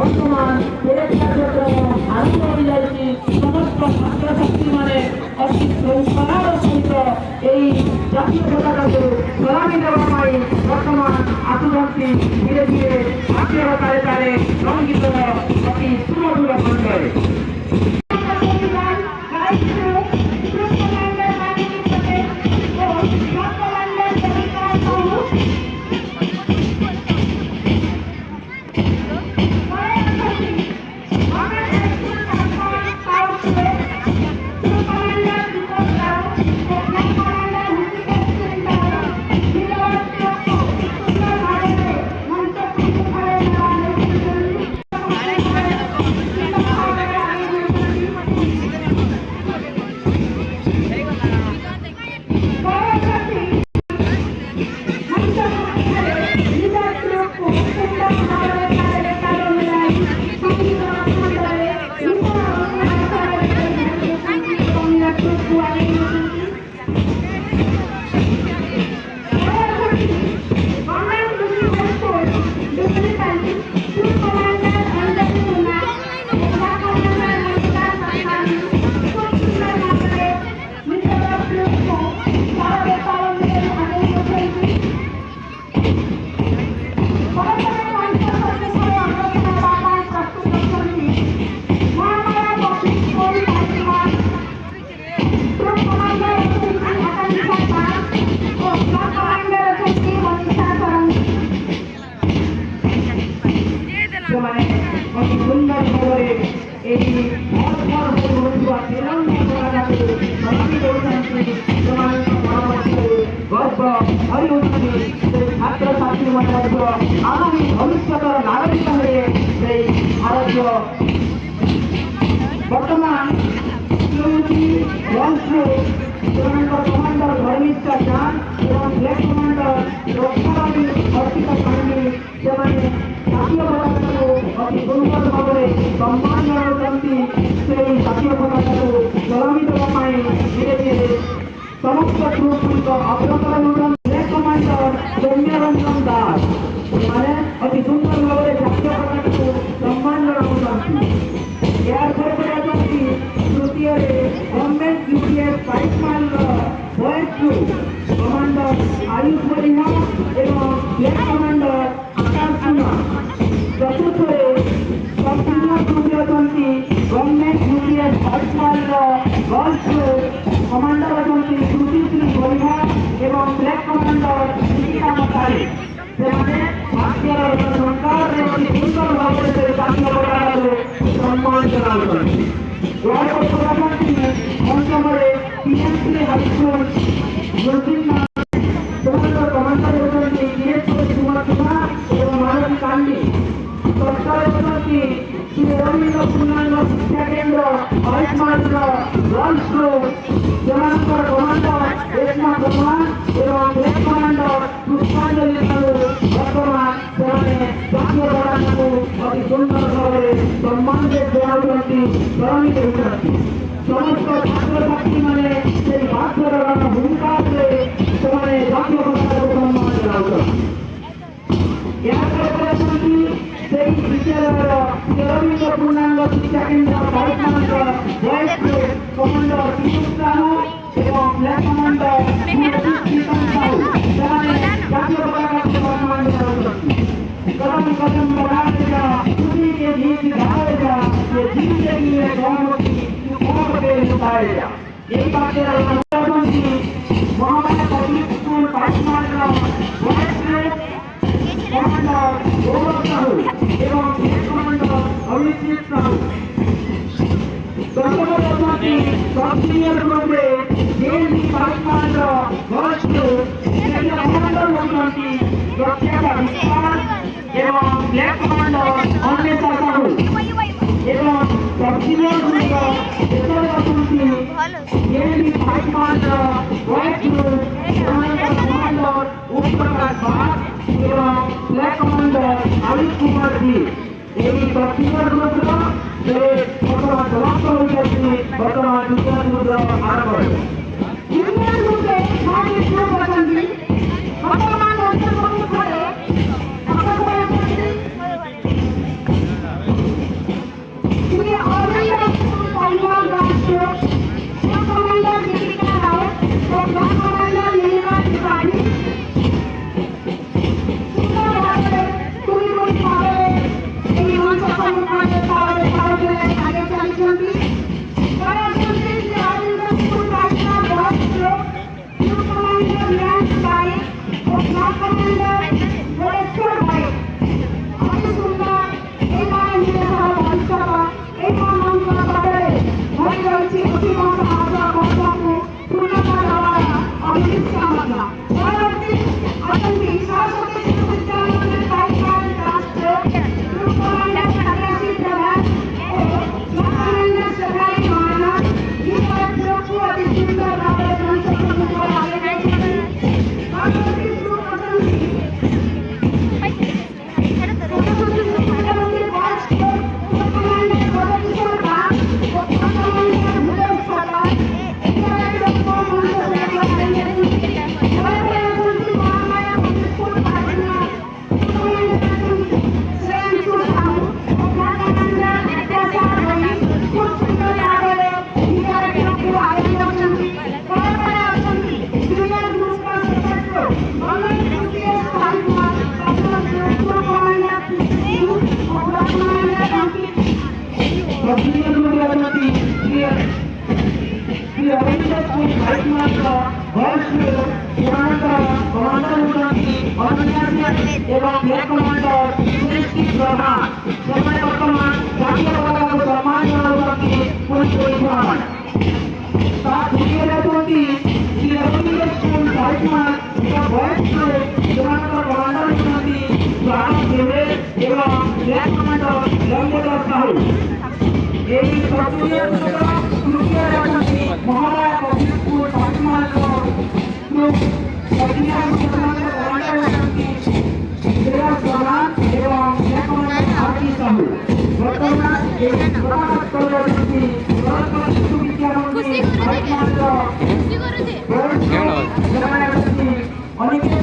বর্তমান আরম্ভ হয়ে যাচ্ছে সমস্ত ছাত্রছাত্রীମାନେ অতি শৃঙ্খলার সহিত এই জাতীয় পতাকাকে সলামি দেওয়া ପାଇଁ ବର୍ତ୍ତମାନ ଆସୁଛନ୍ତି ଧୀରେ ଧୀରେ ଜାତୀୟ ତାଳେ ରଙ୍ଗିତ ଅତି ସୁମଧୁର କଣ୍ଠରେ। आगामी भविष्य नागरिक हुए भारतीय बर्तमान कमांडर धर्मिष्ठा जान एवं ब्लैक कमांडर रक्षाबाणी अर्पित पांडे से जातीय पताका को अति सुंदर भाव में सम्मान जनाउछन्ति। से जातीय पताका को सलामी देवा धीरे धीरे समस्त ग्रुप अग्रसर होउछन्। ब्लैक कमांडर सौम्य रंजन दास माने अति सुंदर भाव में जातीय पताका को सम्मान जनाउछन्ति। तृतीय गवर्नमेंट यूपीएस फाइट मान बॉयज ग्रुप कमांडर आयुष बलिहा एवं ब्लैक कमांडर आकाश कुमार। चतुर्थ ग्रुप गवर्नमेंट यूपीएस फाइट मान गर्ल्स ग्रुप कमांडर अच्छी श्रुति श्री बलिहा एवं ब्लैक कमांडर निकिता मतारी। सरकार सुंदर भाव में जातीय पताका सम्मान जनाउछन्ति। पंचमरे टीएमसी हाईस्कूल कमांडर होती कुमार कुमार एवं मानवी कांडी। सरकार श्री रवीन्द्र पूर्णांग शिक्षा केन्द्र आयुष्मान गर्ल्स ग्रुप जमानकर कमांडर रेशमा कुमार एवं ब्लैक कमांडर पुष्पांजलि वर्तमान से जातीय पताका को अति सुंदर भाव में सम्मान जनाउछन्ति सलामी देउछन्ति। समस्त छात्र छात्री माने भाषर भूमिका से जातीय पताका को सम्मान जनाउछन्ति। विद्यालय रवीन्द्र पूर्णांग शिक्षा केन्द्र कमांडर पीयूष साहू एवं ब्लैक कमांडर साहू जातीय पताका को सम्मान जनाउछन्ति। कदम कदम बढ़ाएगा खुशी के गीत गाएगा ये जीने के लिए गाँव की उठाएगा। एक बात महामाया पब्लिक स्कूल पाठशाला कमांडर गौरव साहू एवं कमांडर अभिषेक साहू। सीनियर ग्रुप जेएनसी पाठशाला गर्ल्स ग्रुप कमांडर होती प्रख्यात विश्वास एवं ब्लैक कमांडर अन्वेषा साहू एवं सीनियर ग्रुप जेएनसी पाठशाला boys group commander Om Prakash भाट एवं black commander Ayush Kumar ji. Senior group बर्तमान समाप्त हो जाती बर्तमान जूनियर ग्रुप आरंभ हो অনেকের